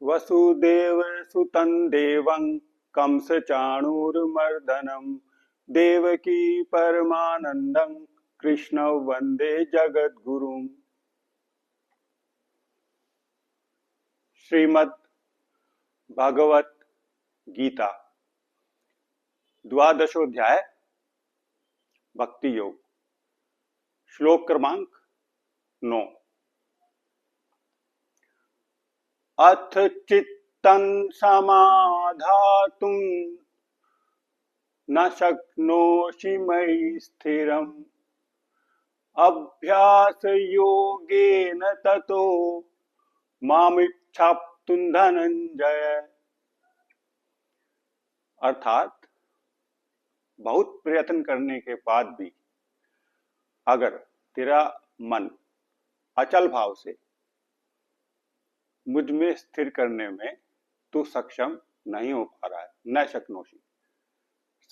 वसुदेव सुतं देवं कंसचाणूरमर्दनं देवकी परमानंदं कृष्ण वंदे जगद्गुरुम्। श्रीमद् भागवत गीता द्वादशोध्याय भक्ति योग श्लोक क्रमांक 9। अथ चित्तं समाधातुं न शक्नोषि मयि स्थिरम् अभ्यास योगेन ततो मामिच्छाप्तुं धनंजय। अर्थात बहुत प्रयत्न करने के बाद भी अगर तेरा मन अचल भाव से मुझ में स्थिर करने में तू सक्षम नहीं हो पा रहा है, न शक्नोषि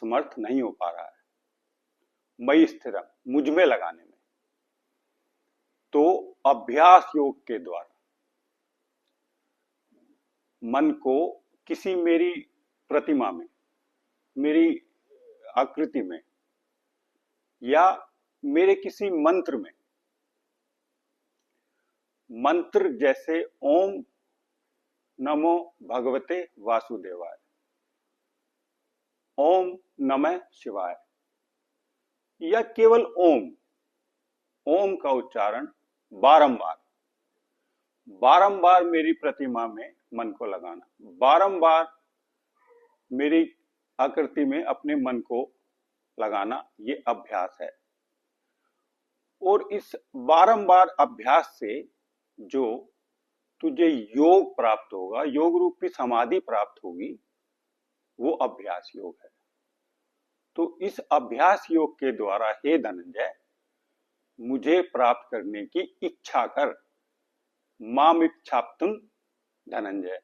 समर्थ नहीं हो पा रहा है मयि स्थिरम मुझ में लगाने में, तो अभ्यास योग के द्वारा मन को किसी मेरी प्रतिमा में, मेरी आकृति में या मेरे किसी मंत्र में, मंत्र जैसे ओम नमो भगवते वासुदेवाय, ओम नमः शिवाय, या केवल ओम, ओम का उच्चारण बारंबार बारंबार मेरी प्रतिमा में मन को लगाना, बारंबार मेरी आकृति में अपने मन को लगाना, ये अभ्यास है। और इस बारंबार अभ्यास से जो तुझे योग प्राप्त होगा, योग रूपी समाधि प्राप्त होगी, वो अभ्यास योग है। तो इस अभ्यास योग के द्वारा हे धनंजय मुझे प्राप्त करने की इच्छा कर। मामिच्छाप्तुं धनंजय,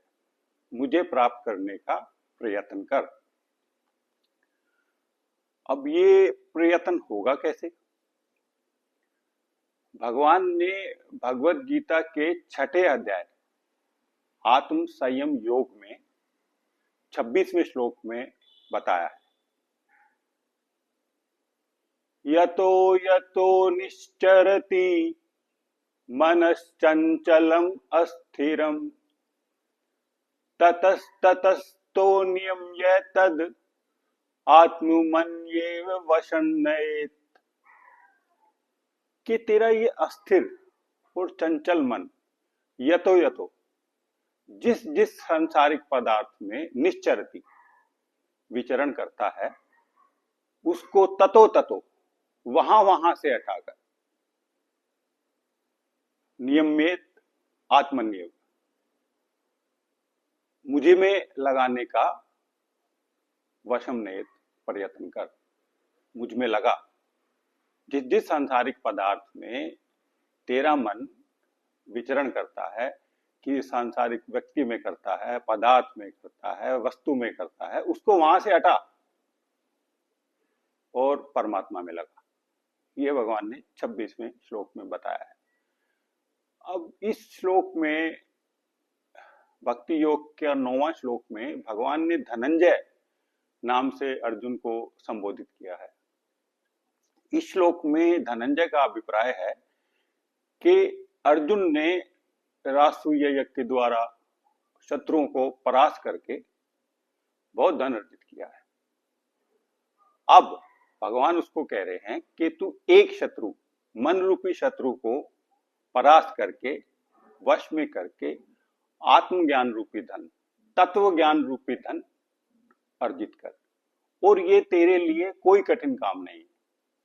मुझे प्राप्त करने का प्रयत्न कर। अब ये प्रयत्न होगा कैसे? भगवान ने भगवत गीता के 6ठे अध्याय आत्म संयम योग में 26वें श्लोक में बताया है। यतो यतो निश्चरति मनश्चंचलम अस्थिरम ततस्ततस्तो नियम्य तद आत्ममन्येव वशन्नयेत्। कि तेरा ये अस्थिर और चंचल मन यतो यतो जिस जिस सांसारिक पदार्थ में निश्चरति विचरण करता है, उसको ततो ततो वहां वहां से हटाकर नियमेत आत्मनियम मुझे में लगाने का वशम नेत प्रयत्न कर। मुझ में लगा। जिस जिस सांसारिक पदार्थ में तेरा मन विचरण करता है, कि सांसारिक व्यक्ति में करता है, पदार्थ में करता है, वस्तु में करता है, उसको वहां से हटा और परमात्मा में लगा। ये भगवान ने 26वें श्लोक में बताया है। अब इस श्लोक में, भक्ति योग के 9वां श्लोक में भगवान ने धनंजय नाम से अर्जुन को संबोधित किया है। इस श्लोक में धनंजय का अभिप्राय है कि अर्जुन ने राजसूय यज्ञ के द्वारा शत्रुओं को परास्त करके बहुत धन अर्जित किया है। अब भगवान उसको कह रहे हैं कि तू एक शत्रु, मन रूपी शत्रु को परास्त करके, वश में करके आत्मज्ञान रूपी धन, तत्व ज्ञान रूपी धन अर्जित कर। और ये तेरे लिए कोई कठिन काम नहीं।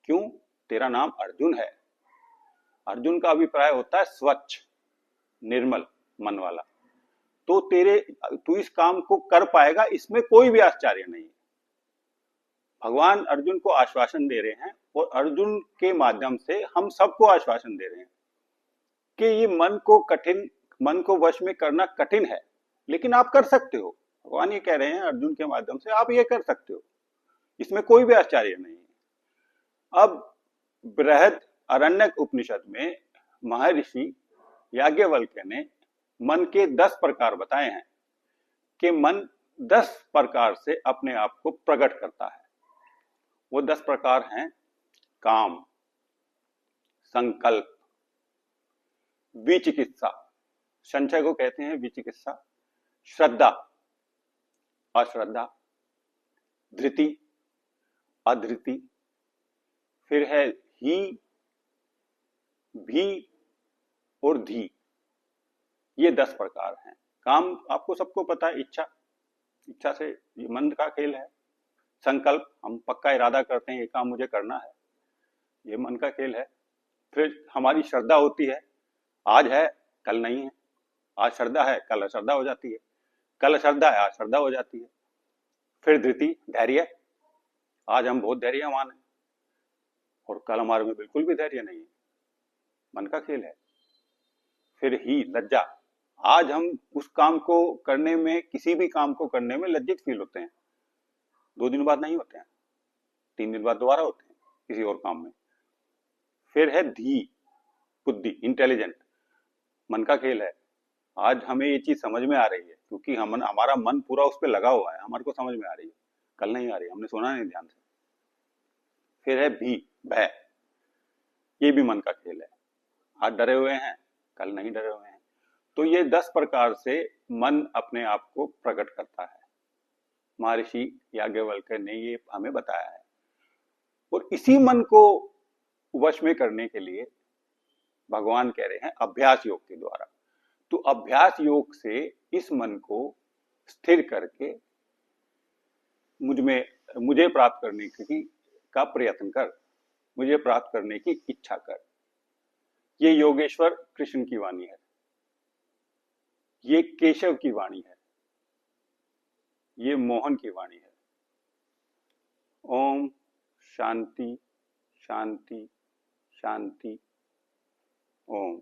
क्यों? तेरा नाम अर्जुन है। अर्जुन का अभिप्राय होता है स्वच्छ, निर्मल मन वाला। तो तू इस काम को कर पाएगा, इसमें कोई भी आश्चर्य नहीं। भगवान अर्जुन को आश्वासन दे रहे हैं और अर्जुन के माध्यम से हम सबको आश्वासन दे रहे हैं कि ये मन को वश में करना कठिन है, लेकिन आप कर सकते हो। भगवान ये कह रहे हैं अर्जुन के माध्यम से, आप ये कर सकते हो, इसमें कोई भी आश्चर्य नहीं है। अब बृहद आरण्यक उपनिषद में महर्षि याज्ञवल्क्य ने मन के 10 प्रकार बताए हैं। कि मन 10 प्रकार से अपने आप को प्रकट करता है। वो 10 प्रकार हैं: काम, संकल्प, विचिकित्सा, संशय को कहते हैं विचिकित्सा, श्रद्धा, अश्रद्धा, धृति, अधृति, फिर है ही, भी और धी। ये 10 प्रकार हैं। काम आपको सबको पता है, इच्छा, इच्छा से ये मन का खेल है। संकल्प, हम पक्का इरादा करते हैं ये काम मुझे करना है, ये मन का खेल है। फिर हमारी श्रद्धा होती है, आज है कल नहीं है, आज श्रद्धा है कल अश्रद्धा हो जाती है, कल श्रद्धा है आज श्रद्धा हो जाती है। फिर धृति, धैर्य, आज हम बहुत धैर्यवान हैं और कल हमारे में बिल्कुल भी धैर्य नहीं है, मन का खेल है। फिर ही, लज्जा, आज हम उस काम को करने में, किसी भी काम को करने में लज्जित फील होते हैं, 2 दिन बाद नहीं होते हैं, 3 दिन बाद दोबारा होते हैं किसी और काम में। फिर है धी, बुद्धि, इंटेलिजेंट, मन का खेल है, आज हमें ये चीज समझ में आ रही है क्योंकि हमारा मन पूरा उस पर लगा हुआ है, हमारे को समझ में आ रही है, कल नहीं आ रही, हमने सुना नहीं ध्यान से। फिर है भी, भय, ये भी मन का खेल है, आज डरे हुए हैं कल नहीं डरे हुए हैं। तो ये 10 प्रकार से मन अपने आप को प्रकट करता है। महर्षि याज्ञवल्क्य ने ये हमें बताया है। और इसी मन को वश में करने के लिए भगवान कह रहे हैं अभ्यास योग के द्वारा। तो अभ्यास योग से इस मन को स्थिर करके मुझे प्राप्त करने का प्रयत्न कर, मुझे प्राप्त करने की इच्छा कर। ये योगेश्वर कृष्ण की वाणी है, ये केशव की वाणी है, ये मोहन की वाणी है। ओम शांति शांति शांति। ओम।